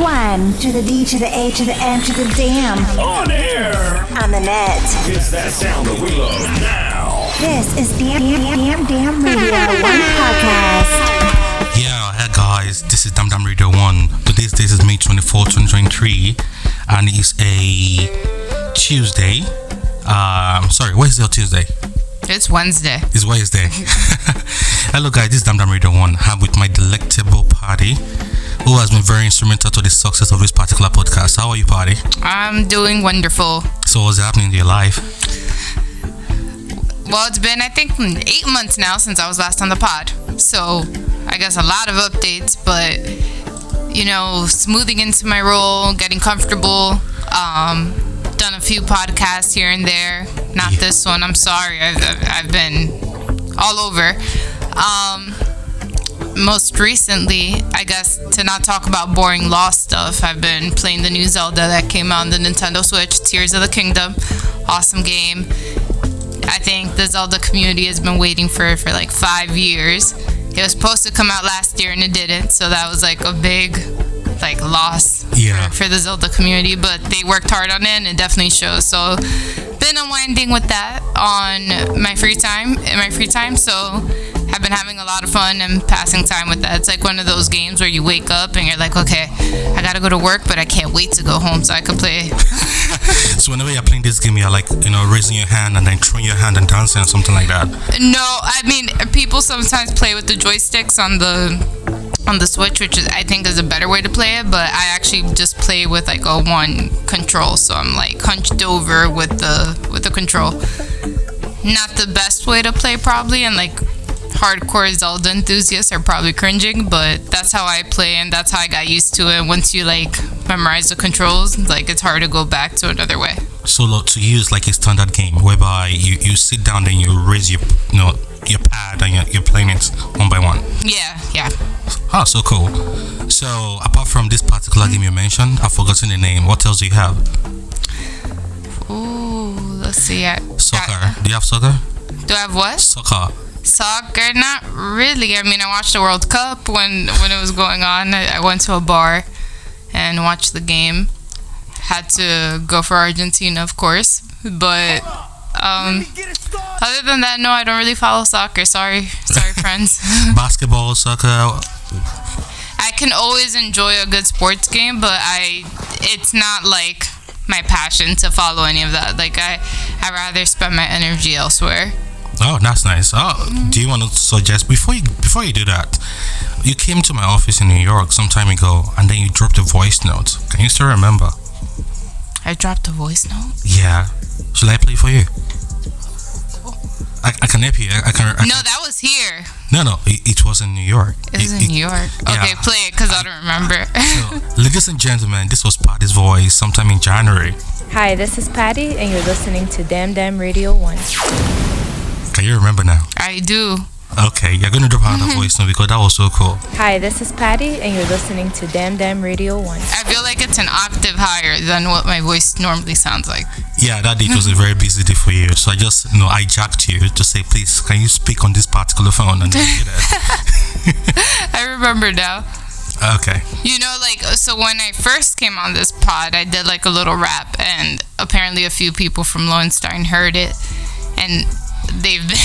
1 to the D to the A to the M to the damn. On air. On the net. It's that sound that we love now. This is Damn Radio 1 podcast. Yeah, hey guys, this is Damn Radio 1. Today's date is May 24, 2023, and it's a Tuesday. Sorry, Wednesday or Tuesday? It's Wednesday. It's Wednesday. Hello guys, this is Damn Radio 1. I'm with my delectable Pati, who has been very instrumental to the success of this particular podcast. How are you, Pati? I'm doing wonderful. So what's happening in your life? Well, it's been, I think, 8 months now since I was last on the pod. So, I guess a lot of updates, but, you know, smoothing into my role, getting comfortable, done a few podcasts here and there. Not this one, I'm sorry. I've been all over. Most recently, I guess, to not talk about boring Lost stuff, I've been playing the new Zelda that came out on the Nintendo Switch, Tears of the Kingdom. Awesome game. I think the Zelda community has been waiting for it for like 5 years. It was supposed to come out last year and it didn't, so that was like a big loss for the Zelda community, but they worked hard on it and it definitely shows. So been unwinding with that in my free time, so I've been having a lot of fun and passing time with that. It's like one of those games where you wake up and you're like, okay, I gotta go to work, but I can't wait to go home so I can play. So whenever you're playing this game, you're like, you know, raising your hand and then throwing your hand and dancing or something like that? No, I mean, people sometimes play with the joysticks on the Switch, which I think is a better way to play it, but I actually just play with like a one control, so I'm like hunched over with the control. Not the best way to play probably, and like hardcore Zelda enthusiasts are probably cringing, but that's how I play and that's how I got used to it. Once you like memorize the controls, like it's hard to go back to another way. So to use like a standard game whereby you sit down and you raise your pad and you're playing it one by one. Yeah. Oh, so cool. So apart from this particular game you mentioned, I've forgotten the name. What else do you have? Ooh, let's see. Soccer. Do you have soccer? Do I have what? Soccer, not really. I mean, I watched the World Cup when it was going on. I went to a bar and watched the game. Had to go for Argentina, of course. But other than that, no, I don't really follow soccer. Sorry, friends. Basketball, soccer. I can always enjoy a good sports game, but it's not like my passion to follow any of that. Like I rather spend my energy elsewhere. Oh, that's nice. Oh, do you want to suggest before you do that? You came to my office in New York some time ago, and then you dropped a voice note. Can you still remember? I dropped a voice note? Yeah. Should I play for you? I can help you. No, that was here. No, it was in New York. It was in New York. Okay, yeah. Play it because I don't remember. So, ladies and gentlemen, this was Pati's voice sometime in January. Hi, this is Pati, and you're listening to Damn Radio 1. Can you remember now? I do. Okay, you're going to drop another voice now because that was so cool. Hi, this is Pati, and you're listening to Damn Radio 1. I feel like it's an octave higher than what my voice normally sounds like. Yeah, that day was a very busy day for you. So I just, I jacked you to say, please, can you speak on this particular phone? And then you did it. I remember now. Okay. So when I first came on this pod, I did like a little rap, and apparently a few people from Lowenstein heard it, and they've been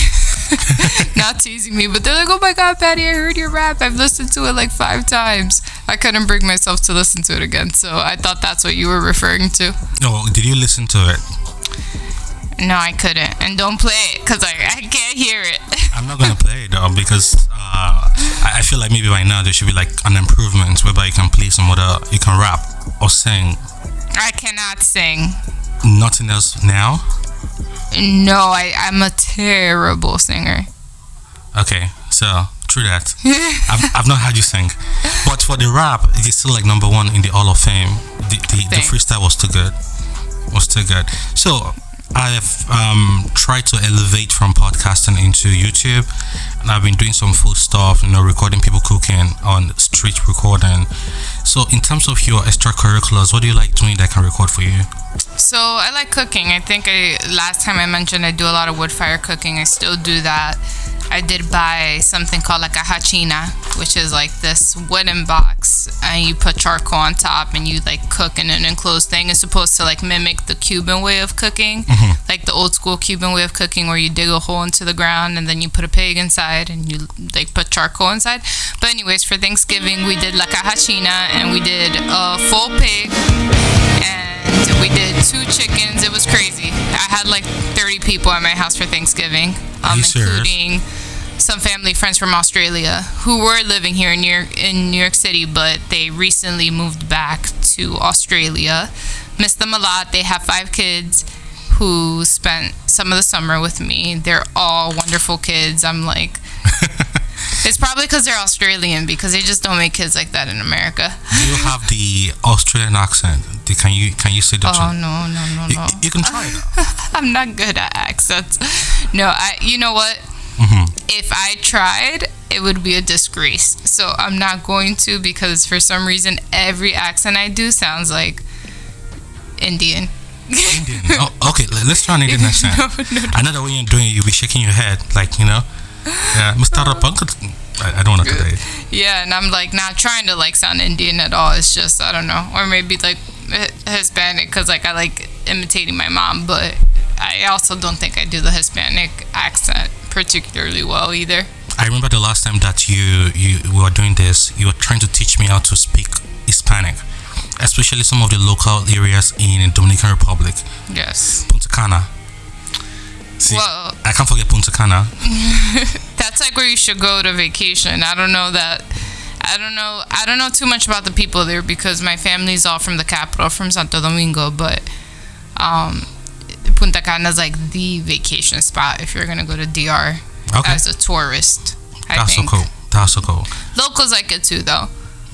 not teasing me, but they're like, oh my god, Pati, I heard your rap. I've listened to it like 5 times. I couldn't bring myself to listen to it again, so I thought that's what you were referring to. Oh, did you listen to it? No, I couldn't. And don't play it, because I can't hear it. I'm not going to play it, though, because I feel like maybe by now there should be like an improvement whereby you can play you can rap or sing. I cannot sing. Nothing else now? No, I'm a terrible singer. Okay, so true that. I've not heard you sing, but for the rap, you're still like number 1 in the Hall of Fame. The freestyle was too good. So I've tried to elevate from podcasting into YouTube, and I've been doing some food stuff, recording people cooking on street recording. So in terms of your extracurriculars, what do you like doing that can record for you? So I like cooking. I think last time I mentioned I do a lot of wood fire cooking. I still do that. I did buy something called like a hachina, which is like this wooden box, and you put charcoal on top and you like cook in an enclosed thing. It's supposed to like mimic the Cuban way of cooking, like the old school Cuban way of cooking, where you dig a hole into the ground and then you put a pig inside and you like put charcoal inside. But anyways, for Thanksgiving we did like a hachina, and we did a full pig, and we did 2 chickens. It was crazy. I had like 30 people at my house for Thanksgiving, including some family friends from Australia who were living here in New York City, but they recently moved back to Australia. Miss them a lot. They have 5 kids who spent some of the summer with me. They're all wonderful kids. I'm like, it's probably because they're Australian, because they just don't make kids like that in America. You have the Australian accent. Can you say that? Oh no. You can try it. I'm not good at accents. No, you know what? If I tried, it would be a disgrace. So I'm not going to, because for some reason every accent I do sounds like Indian. Indian. Oh, okay, let's try an Indian accent. No. I know that when you're doing it, you'll be shaking your head, like, Yeah, Mr. Rapunkel. I don't want to do it. Yeah, and I'm like not trying to like sound Indian at all. It's just, I don't know, or maybe like Hispanic, because like I like imitating my mom, but I also don't think I do the Hispanic accent particularly well either. I remember the last time that you were doing this, you were trying to teach me how to speak Hispanic, especially some of the local areas in Dominican Republic. Yes. Punta Cana. See, well, I can't forget Punta Cana. That's like where you should go to vacation. I don't know too much about the people there, because my family's all from the capital, from Santo Domingo, but Punta Cana is like the vacation spot if you're gonna go to DR as a tourist. That's so cool. Locals like it too, though.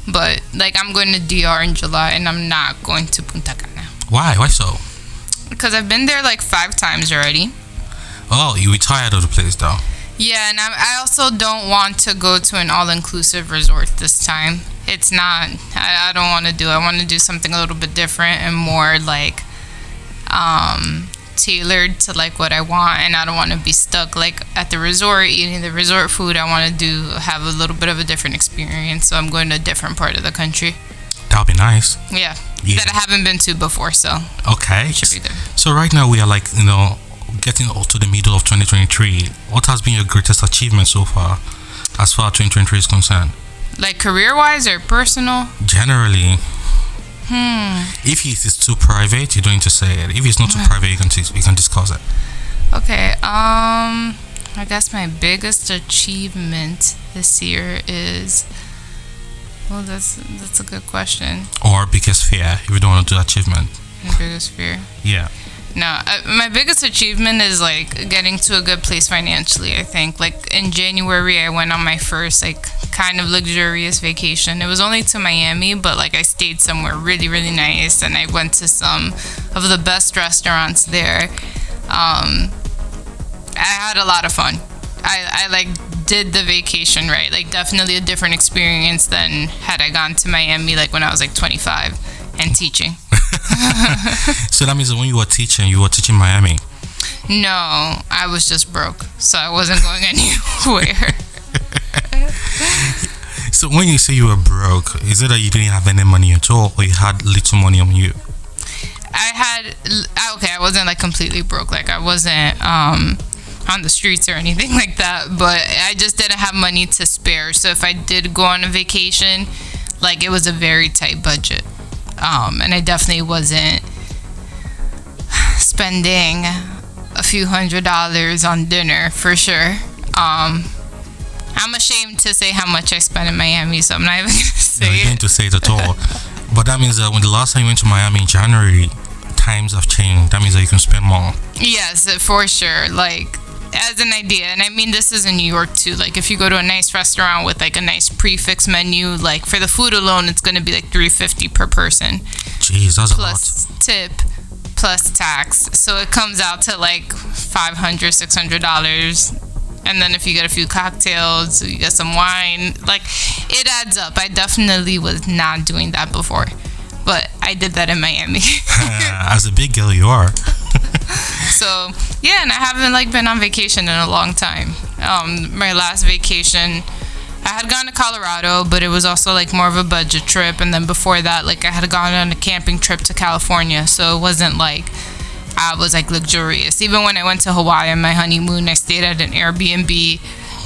But like, I'm going to DR in July, and I'm not going to Punta Cana. Why? Why so? Because I've been there like 5 times already. Oh, you retired of the place, though. Yeah, and I also don't want to go to an all-inclusive resort this time. It's not. I don't want to do. I want to do something a little bit different and more like tailored to like what I want, and I don't want to be stuck like at the resort eating the resort food. I want to have a little bit of a different experience, so I'm going to a different part of the country. That'll be nice. Yeah, that I haven't been to before, so okay. Should be there. So right now we are like getting to the middle of 2023. What has been your greatest achievement so far, as far as 2023 is concerned? Like career-wise or personal? Generally. If it is too private, you don't need to say it. If it's not too private, you can discuss it. Okay. I guess my biggest achievement this year is. Well, that's a good question. Or biggest fear, if you don't want to do achievement. My biggest fear. Yeah. No, my biggest achievement is like getting to a good place financially. I think like in January I went on my first like kind of luxurious vacation. It was only to Miami, but like I stayed somewhere really, really nice, and I went to some of the best restaurants there. I had a lot of fun. I like did the vacation right. Like definitely a different experience than had I gone to Miami like when I was like 25 and teaching. So that means that when you were teaching Miami? No, I was just broke, so I wasn't going anywhere. So when you say you were broke, is it that you didn't have any money at all, or you had little money on you? I wasn't like completely broke. Like I wasn't on the streets or anything like that, but I just didn't have money to spare. So if I did go on a vacation, like it was a very tight budget. And I definitely wasn't spending a few $100s on dinner for sure. I'm ashamed to say how much I spent in Miami, so I'm not even going to say you don't need to say it at all. But that means that when the last time you went to Miami in January, times have changed. That means that you can spend more. Yes, for sure. Like, as an idea, and I mean this is in New York too, like if you go to a nice restaurant with like a nice prefix menu, like for the food alone it's going to be like $3.50 per person. Jeez, that's a lot. Plus tip, plus tax. So it comes out to like $500-$600. And then if you get a few cocktails, you get some wine, like it adds up. I definitely was not doing that before, but I did that in Miami. As a big girl, you are. So yeah, and I haven't like been on vacation in a long time. My last vacation, I had gone to Colorado, but it was also like more of a budget trip. And then before that, like I had gone on a camping trip to California, so it wasn't like I was like luxurious. Even when I went to Hawaii on my honeymoon, I stayed at an Airbnb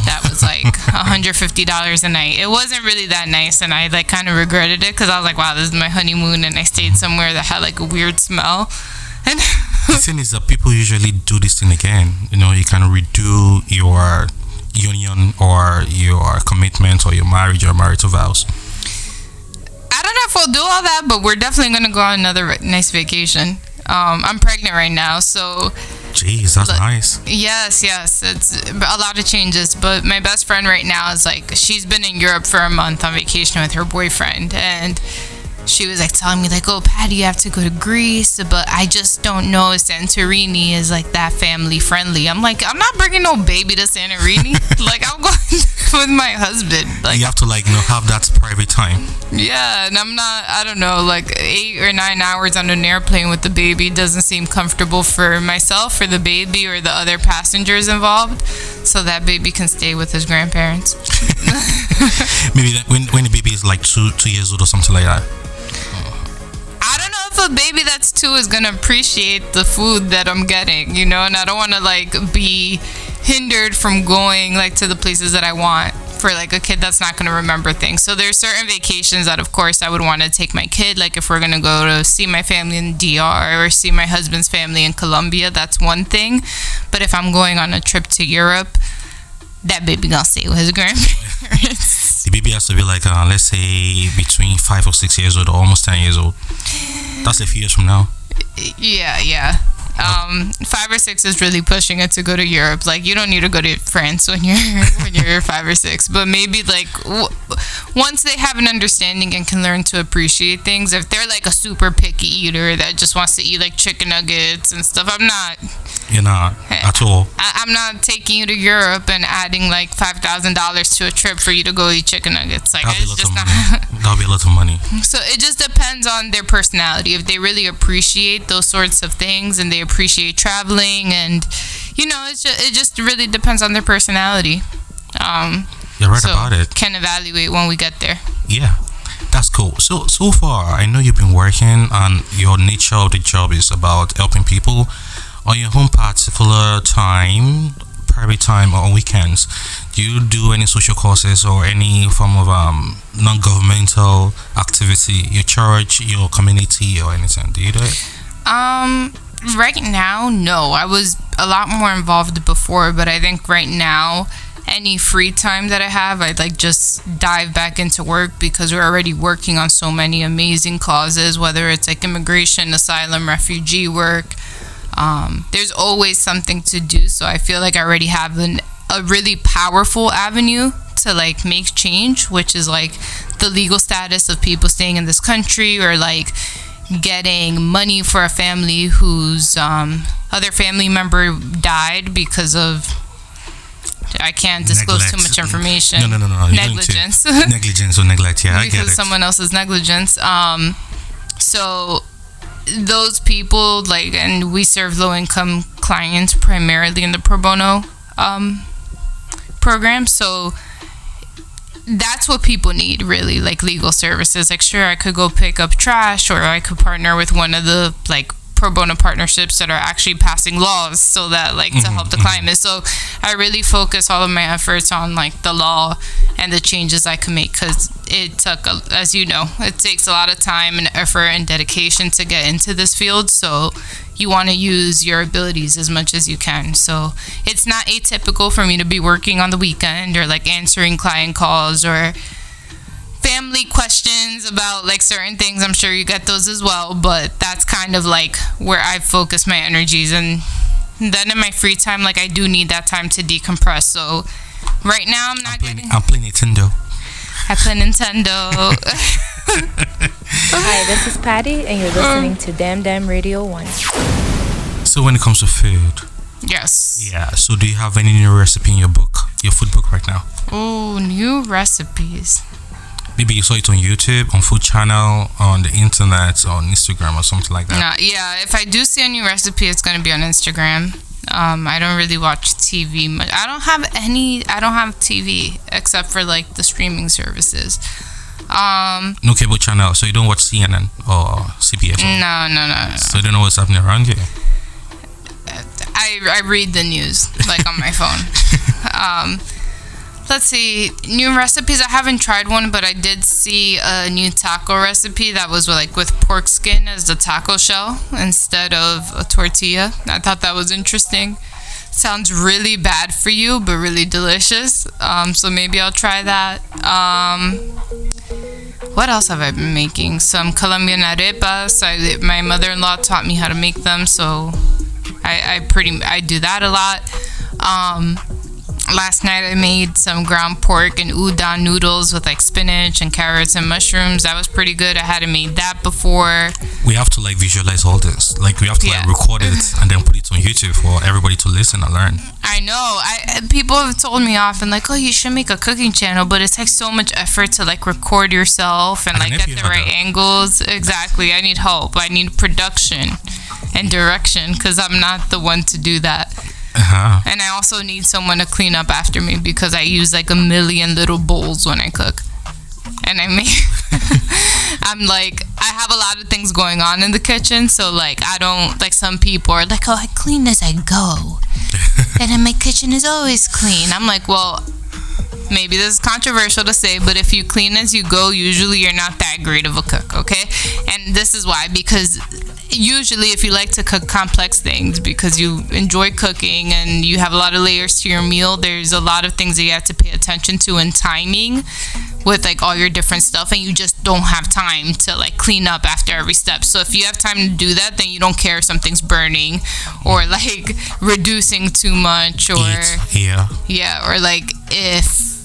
that was like $150 a night. It wasn't really that nice, and I like kind of regretted it because I was like, wow, this is my honeymoon, and I stayed somewhere that had like a weird smell. And the thing is that people usually do this thing again. You know, you kind of redo your union or your commitment or your marriage or marital vows. I don't know if we'll do all that, but we're definitely going to go on another nice vacation. I'm pregnant right now, so... Jeez, that's nice. Yes. It's a lot of changes, but my best friend right now is like, she's been in Europe for a month on vacation with her boyfriend, and she was like telling me like, oh, Patty, you have to go to Greece, but I just don't know if Santorini is like that family friendly. I'm like, I'm not bringing no baby to Santorini. Like, I'm going with my husband. Like, you have to like, you know, have that private time. Yeah, and I don't know, like 8 or 9 hours on an airplane with the baby doesn't seem comfortable for myself, for the baby, or the other passengers involved. So that baby can stay with his grandparents. Maybe when the baby is like 2 years old or something like that. I don't know if a baby that's 2 is gonna appreciate the food that I'm getting, you know, and I don't want to like be hindered from going like to the places that I want for like a kid that's not gonna remember things. So there's certain vacations that of course I would want to take my kid, like if we're gonna go to see my family in DR or see my husband's family in Colombia, that's one thing. But if I'm going on a trip to Europe, that baby gonna stay with his grandparents. The baby has to be like, let's say between 5 or 6 years old or almost 10 years old. That's a few years from now. Yeah. 5 or 6 is really pushing it to go to Europe. Like, you don't need to go to France when you're 5 or 6. But maybe like once they have an understanding and can learn to appreciate things. If they're like a super picky eater that just wants to eat like chicken nuggets and stuff, I'm not. You're not at all. I'm not taking you to Europe and adding like $5,000 to a trip for you to go eat chicken nuggets. Like, That'll be a it's lot just of not. money. That'll be a lot of money. So it just depends on their personality. If they really appreciate those sorts of things and they appreciate traveling, and you know, it just really depends on their personality. You're right about it. Can evaluate when we get there. Yeah, that's cool. So far, I know you've been working, and your nature of the job is about helping people on your own particular time, private time, or on weekends. Do you do any social causes or any form of non-governmental activity, your church, your community, or anything? Do you do it? Right now, no. I was a lot more involved before, but I think right now, any free time that I have, I'd like just dive back into work, because we're already working on so many amazing causes, whether it's like immigration, asylum, refugee work. There's always something to do, so I feel like I already have a really powerful avenue to like make change, which is like the legal status of people staying in this country, or like getting money for a family whose other family member died because of, I can't disclose too much information. No. Negligence. Negligence or neglect, yeah, I get it. Because someone else's negligence. So those people, like, and we serve low-income clients primarily in the pro bono program. So that's what people need, really, like legal services. Like, sure, I could go pick up trash, or I could partner with one of the like pro bono partnerships that are actually passing laws, so that like to help the climate. So I really focus all of my efforts on like the law and the changes I can make, because it took, as you know, it takes a lot of time and effort and dedication to get into this field. So you want to use your abilities as much as you can. So it's not atypical for me to be working on the weekend, or like answering client calls, or family questions about like certain things. I'm sure you get those as well, but that's kind of like where I focus my energies. And then in my free time, like, I do need that time to decompress. So right now I'm playing Nintendo. I play Nintendo. Hi, this is Patty, and you're listening to Damn Radio 1. So when it comes to food, Yes. yeah. So do you have any new recipe in your book, your food book right now? Oh, new recipes. Maybe you saw it on YouTube, on Food Channel, on the internet, on Instagram, or something like that. No, yeah. If I do see a new recipe, it's gonna be on Instagram. I don't really watch TV much. I don't have TV except for like the streaming services. No cable channel, so you don't watch CNN or CBS. No. So you don't know what's happening around you. I read the news like on my phone. Let's see, new recipes. I haven't tried one, but I did see a new taco recipe that was with pork skin as the taco shell instead of a tortilla. I thought that was interesting. Sounds really bad for you, but really delicious. So maybe I'll try that. What else have I been making? Some Colombian arepas. My mother-in-law taught me how to make them, so I do that a lot. Last night I made some ground pork and udon noodles with like spinach and carrots and mushrooms. That was pretty good. I hadn't made that before. We have to like visualize all this. Like we have to like record it and then put it on YouTube for everybody to listen and learn. I know. People have told me often like, oh, you should make a cooking channel, but it's like so much effort to like record yourself and like get the right angles. Exactly. I need help. I need production and direction because I'm not the one to do that. And I also need someone to clean up after me because I use like a million little bowls when I cook. And I have a lot of things going on in the kitchen, so like I don't, like some people are like, oh, I clean as I go. And then my kitchen is always clean. I'm like, well, maybe this is controversial to say, but if you clean as you go, usually you're not that great of a cook, okay? And this is why, because usually if you like to cook complex things because you enjoy cooking and you have a lot of layers to your meal, there's a lot of things that you have to pay attention to and timing with like all your different stuff, and you just don't have time to like clean up after every step. So if you have time to do that, then you don't care if something's burning or like reducing too much or or like if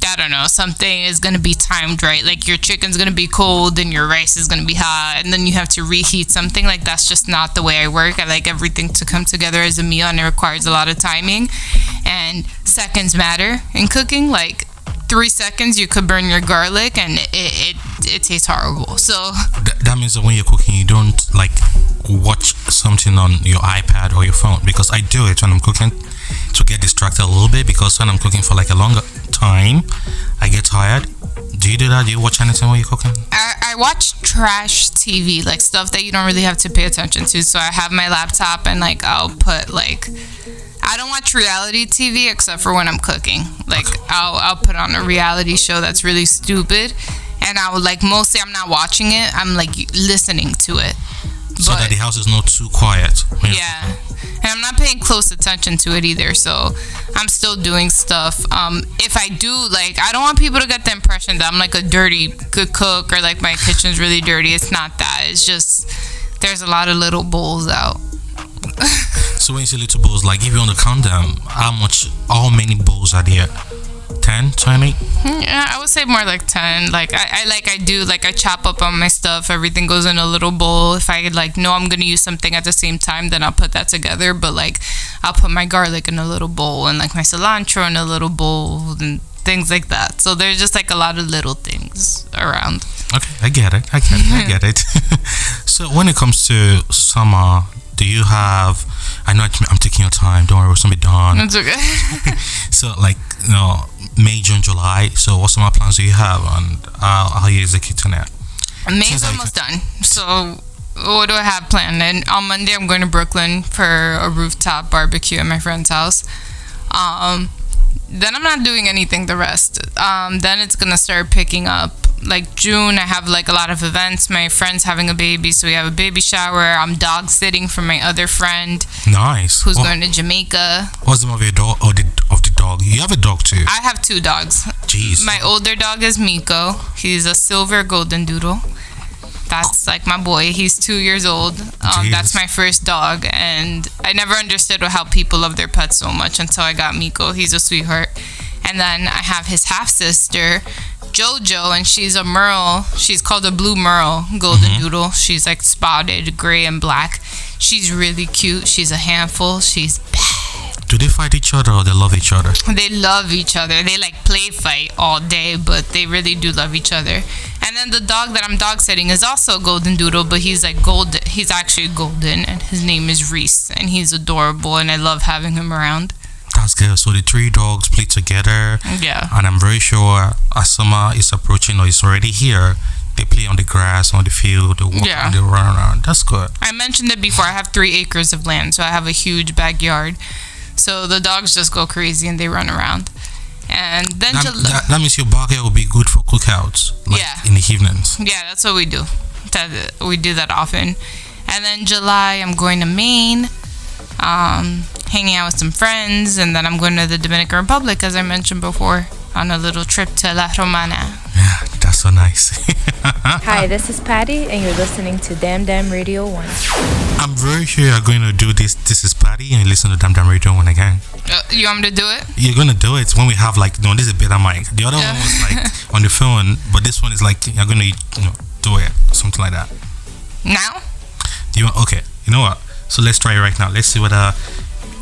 I don't know, something is going to be timed right. Like your chicken's going to be cold and your rice is going to be hot and then you have to reheat something. Like that's just not the way I work. I like everything to come together as a meal and it requires a lot of timing. And seconds matter in cooking. Like 3 seconds you could burn your garlic and it tastes horrible. So that means that when you're cooking you don't like watch something on your iPad or your phone, because I do it when I'm cooking to get distracted a little bit, because when I'm cooking for like a longer time I get tired. Do you do that? Do you watch anything when you're cooking? I watch trash TV, like stuff that you don't really have to pay attention to. So I have my laptop and like I'll put like, I don't watch reality TV except for when I'm cooking. Like I'll put on a reality show that's really stupid, and I would like, mostly I'm not watching it, I'm like listening to it. So that the house is not too quiet. Yeah. And I'm not paying close attention to it either, so I'm still doing stuff. If I do, like, I don't want people to get the impression that I'm like a dirty good cook or like my kitchen's really dirty. It's not that. It's just there's a lot of little bowls out. So when you say little bowls, like if you want to count them, how many bowls are there? 10, 20? Yeah, I would say more like 10. Like I chop up on my stuff. Everything goes in a little bowl. If I like know I'm gonna use something at the same time, then I'll put that together. But like I'll put my garlic in a little bowl and like my cilantro in a little bowl and things like that. So there's just like a lot of little things around. Okay, I get it. So when it comes to summer, do you have, I know I'm taking your time, don't worry, we're gonna be done. It's okay. So like, May, June, July, so what summer plans do you have and how are you executing it? May's almost done, so what do I have planned? And on Monday I'm going to Brooklyn for a rooftop barbecue at my friend's house. Then I'm not doing anything the rest. Then it's gonna start picking up. Like June, I have like a lot of events. My friend's having a baby, so we have a baby shower. I'm dog sitting for my other friend. Nice. Who's going to Jamaica. What's the name of your dog or of the dog? You have a dog too? I have 2 dogs. Jeez. My older dog is Miko. He's a silver golden doodle. That's like my boy. He's 2 years old. That's my first dog, and I never understood how people love their pets so much until I got Miko. He's a sweetheart. And then I have his half sister, Jojo, and she's a merle. She's called a blue merle golden doodle. She's like spotted gray and black. She's really cute. She's a handful. She's bad. Do they fight each other or they love each other? They love each other. They like play fight all day, but they really do love each other. And then the dog that I'm dog sitting is also a golden doodle, but he's like golden. He's actually golden, and his name is Reese, and he's adorable, and I love having him around. That's good. So the three dogs play together. Yeah. And I'm very sure as summer is approaching or is already here, they play on the grass, on the field, they walk, Yeah. they run around. That's good. I mentioned it before. I have 3 acres of land, so I have a huge backyard. So the dogs just go crazy and they run around. And then That means your backyard will be good for cookouts, like Yeah. in the evenings. yeah, that's what we do. We do that often. And then July, I'm going to Maine, hanging out with some friends, and then I'm going to the Dominican Republic, as I mentioned before, on a little trip to La Romana. Yeah, that's so nice. Hi, this is Patty, and you're listening to Damn Damn Radio 1. I'm very sure you're going to do this. This is Patty, and you listen to Damn Damn Radio 1 again. You want me to do it? You're going to do it when we have like, no, this is a better mic. The other one was like on the phone, but this one is like, you're going to, do it, something like that. Now? Okay, you know what? So let's try it right now. Let's see whether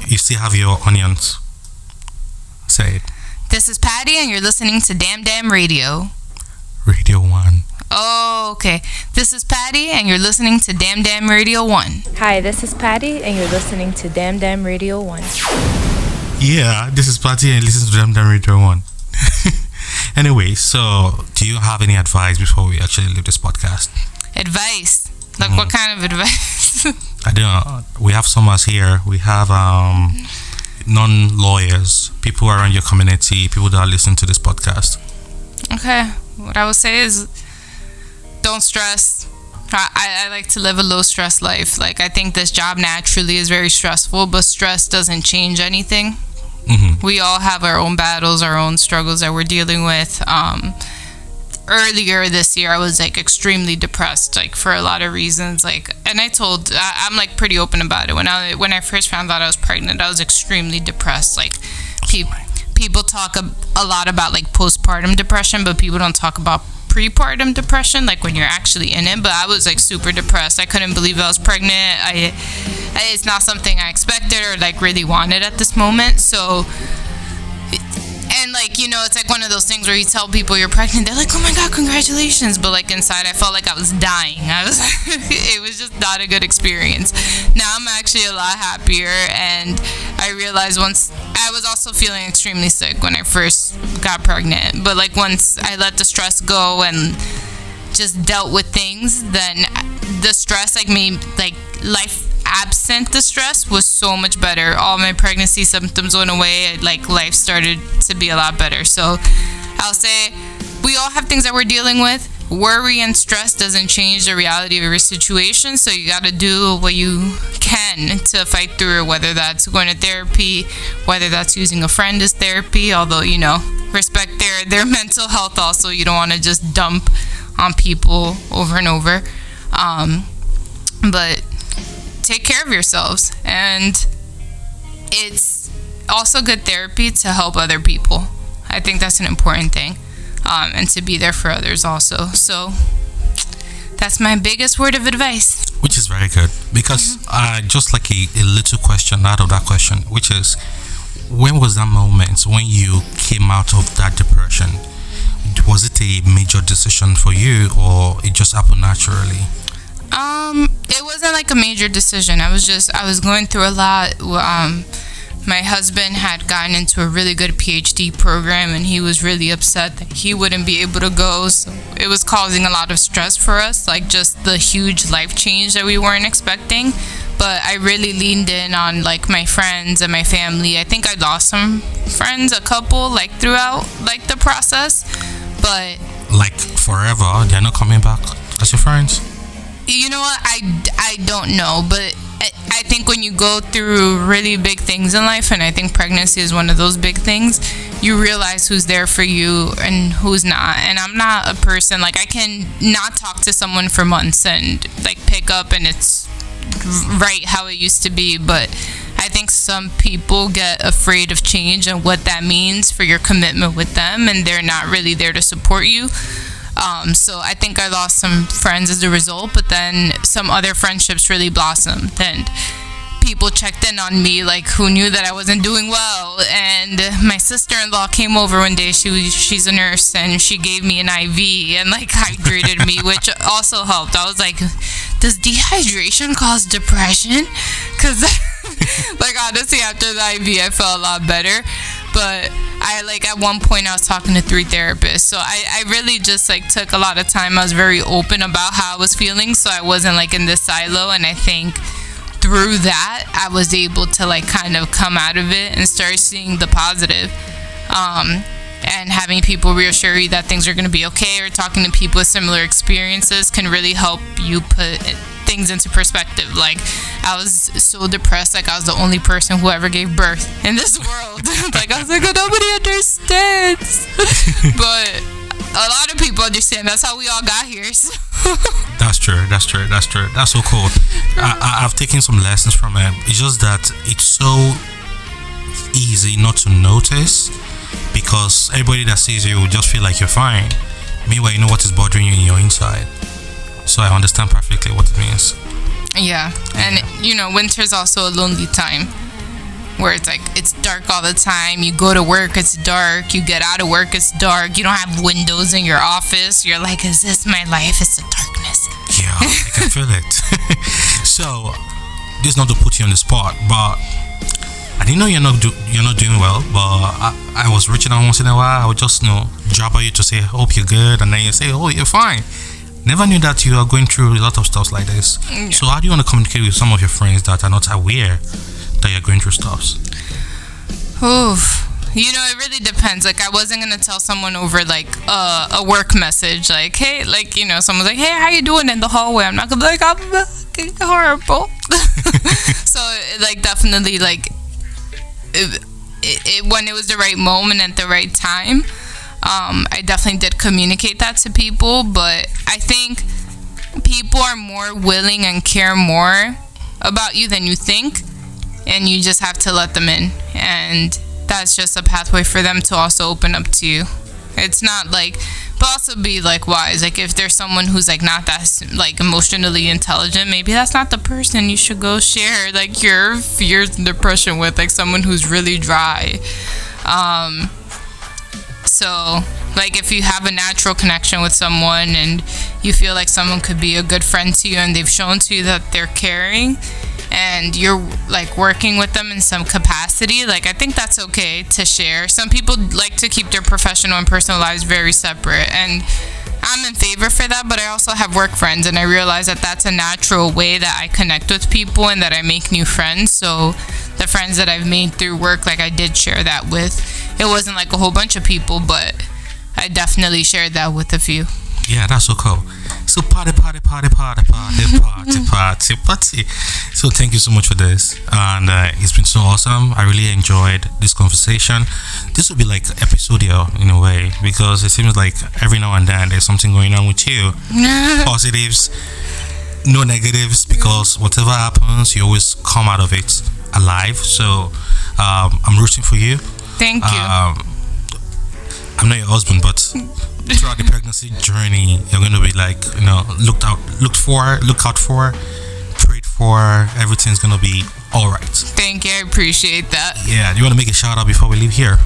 you still have your onions. Say it. This is Patty, and you're listening to Damn Damn Radio. Radio 1. Oh, okay. This is Patty, and you're listening to Damn Damn Radio 1. Hi, this is Patty, and you're listening to Damn Damn Radio 1. Yeah, this is Patty, and listen to Damn Damn Radio 1. Anyway, so do you have any advice before we actually leave this podcast? Advice? Like what kind of advice? I don't know. We have summers here. We have non-lawyers, people around your community, people that are listening to this podcast. Okay. What I would say is don't stress. I like to live a low stress life. Like, I think this job naturally is very stressful, but stress doesn't change anything. Mm-hmm. We all have our own battles, our own struggles that we're dealing with. Earlier this year, I was like extremely depressed, like for a lot of reasons. Like, and I'm like pretty open about it. When I first found out I was pregnant, I was extremely depressed. Like, people talk a lot about like postpartum depression, but people don't talk about prepartum depression, like when you're actually in it. But I was like super depressed. I couldn't believe I was pregnant. It's not something I expected or like really wanted at this moment. So, and like, it's like one of those things where you tell people you're pregnant, they're like, oh my God, congratulations. But like inside, I felt like I was dying. It was just not a good experience. Now I'm actually a lot happier, and I realized once, I was also feeling extremely sick when I first got pregnant. But like once I let the stress go and just dealt with things, then the stress like made like life absent the stress was so much better. All my pregnancy symptoms went away. Like life started to be a lot better. So I'll say we all have things that we're dealing with. Worry and stress doesn't change the reality of your situation. So you got to do what you can to fight through it, whether that's going to therapy, whether that's using a friend as therapy, although, respect their mental health also. You don't want to just dump on people over and over. But take care of yourselves, and it's also good therapy to help other people. I think that's an important thing, and to be there for others also. So that's my biggest word of advice. Which is very good, because just like a little question out of that question, which is, when was that moment when you came out of that depression? Was it a major decision for you, or it just happened naturally? It wasn't like a major decision. I was going through a lot. My husband had gotten into a really good PhD program, and he was really upset that he wouldn't be able to go. So it was causing a lot of stress for us, like just the huge life change that we weren't expecting. But I really leaned in on like my friends and my family. I think I lost some friends, a couple, like throughout like the process. But like forever, they're not coming back as your friends? You know what? I don't know, but I think when you go through really big things in life, and I think pregnancy is one of those big things, you realize who's there for you and who's not. And I'm not a person, like I can not talk to someone for months and like pick up and it's right how it used to be, but I I think some people get afraid of change and what that means for your commitment with them, and they're not really there to support you. So I think I lost some friends as a result, but then some other friendships really blossomed, and people checked in on me, like, who knew that I wasn't doing well. And my sister-in-law came over one day. She's a nurse, and she gave me an IV and like hydrated me, which also helped. I was like, does dehydration cause depression? Because like, honestly, after the IV I felt a lot better. But I, like, at one point I was talking to 3 therapists, so I really just like took a lot of time. I was very open about how I was feeling, so I wasn't like in this silo. And I think through that I was able to like kind of come out of it and start seeing the positive. And having people reassure you that things are going to be okay, or talking to people with similar experiences, can really help you put things into perspective. Like, I was so depressed, like I was the only person who ever gave birth in this world. Like, I was like, nobody understands. But a lot of people understand. That's how we all got here. So. That's true. That's so cool. I've taken some lessons from it. It's just that it's so easy not to notice, because everybody that sees you will just feel like you're fine. Meanwhile, you know what is bothering you in your inside. So I understand perfectly what it means. Yeah. And, you know, winter's also a lonely time, where it's like, it's dark all the time. You go to work, it's dark. You get out of work, it's dark. You don't have windows in your office. You're like, is this my life? It's the darkness. Yeah, I can feel it. So, this is not to put you on the spot, but I didn't know you're not doing well. But I was reaching out once in a while. I would just, drop at you to say, hope you're good, and then you say, oh, you're fine. Never knew that you are going through a lot of stuff like this. Yeah. So how do you want to communicate with some of your friends that are not aware that you're going through stuff? Oof. You know, it really depends. Like, I wasn't going to tell someone over, like, a work message. Like, hey, like, you know, someone's like, hey, how you doing in the hallway? I'm not going to be like, I'm fucking horrible. So, like, definitely, like, when it was the right moment at the right time, I definitely did communicate that to people. But I think people are more willing and care more about you than you think, and you just have to let them in, and that's just a pathway for them to also open up to you. It's not like, but also be like wise. Like, if there's someone who's like not that like emotionally intelligent, maybe that's not the person you should go share like your fears and depression with, like someone who's really dry. So, like, if you have a natural connection with someone and you feel like someone could be a good friend to you, and they've shown to you that they're caring, and you're like working with them in some capacity, like, I think that's okay to share. Some people like to keep their professional and personal lives very separate, and I'm in favor for that. But I also have work friends, and I realize that that's a natural way that I connect with people and that I make new friends. So the friends that I've made through work, like, I did share that with. It wasn't like a whole bunch of people, but I definitely shared that with a few. Yeah, that's so cool. So party. So thank you so much for this, and it's been so awesome. I really enjoyed this conversation. This will be like episodio in a way, because it seems like every now and then there's something going on with you. Positives, no negatives, because whatever happens, you always come out of it alive. So I'm rooting for you. Thank you. I'm not your husband, but throughout the pregnancy journey, you're going to be like, looked out for, prayed for. Everything's going to be all right. Thank you. I appreciate that. Yeah. Do you want to make a shout out before we leave here?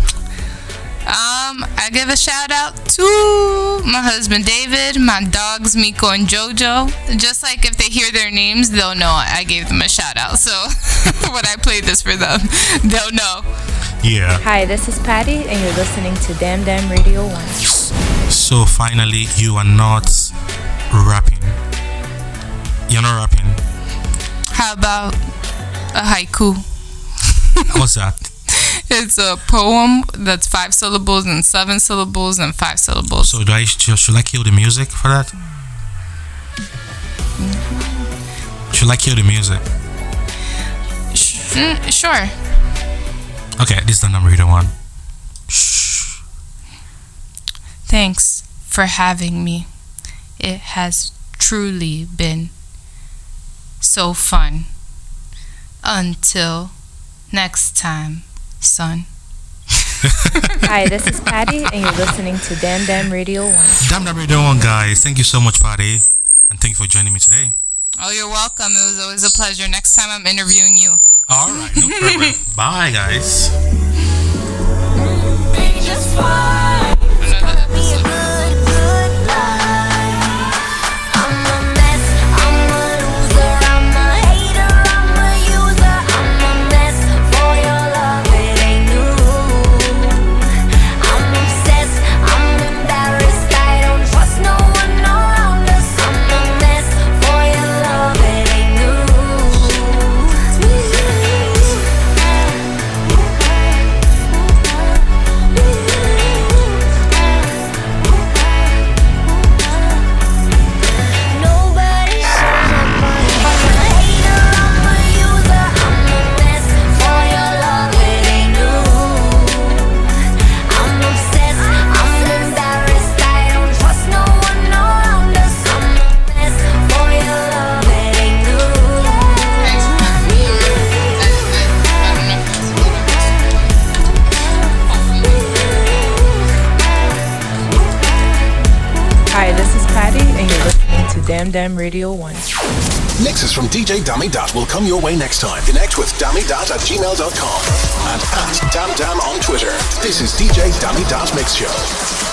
I give a shout out to my husband David, my dogs Miko and Jojo. Just like if they hear their names, they'll know I gave them a shout out. So when I play this for them, they'll know. Yeah. Hi, this is Patty, and you're listening to Damn Damn Radio 1. So finally, you are not rapping. You're not rapping. How about a haiku? What's that? It's a poem that's 5 syllables and 7 syllables and 5 syllables. So should I kill the music for that? Should I kill the music? Sure. Okay, this is the number you don't want. Shh. Thanks for having me. It has truly been so fun until Next time, son. Hi, this is Patty, and you're listening to Damn Damn Radio 1. Damn Damn Radio 1, guys. Thank you so much, Patty. And thank you for joining me today. Oh, you're welcome. It was always a pleasure. Next time I'm interviewing you. All right, no problem. Bye, guys. Another episode. Hi, this is Patty, and you're listening to Damn Damn Radio 1. Mixes from DJ Dammy Dat will come your way next time. Connect with dammydat@gmail.com and @DamDam on Twitter. This is DJ Dammy Dat Mix Show.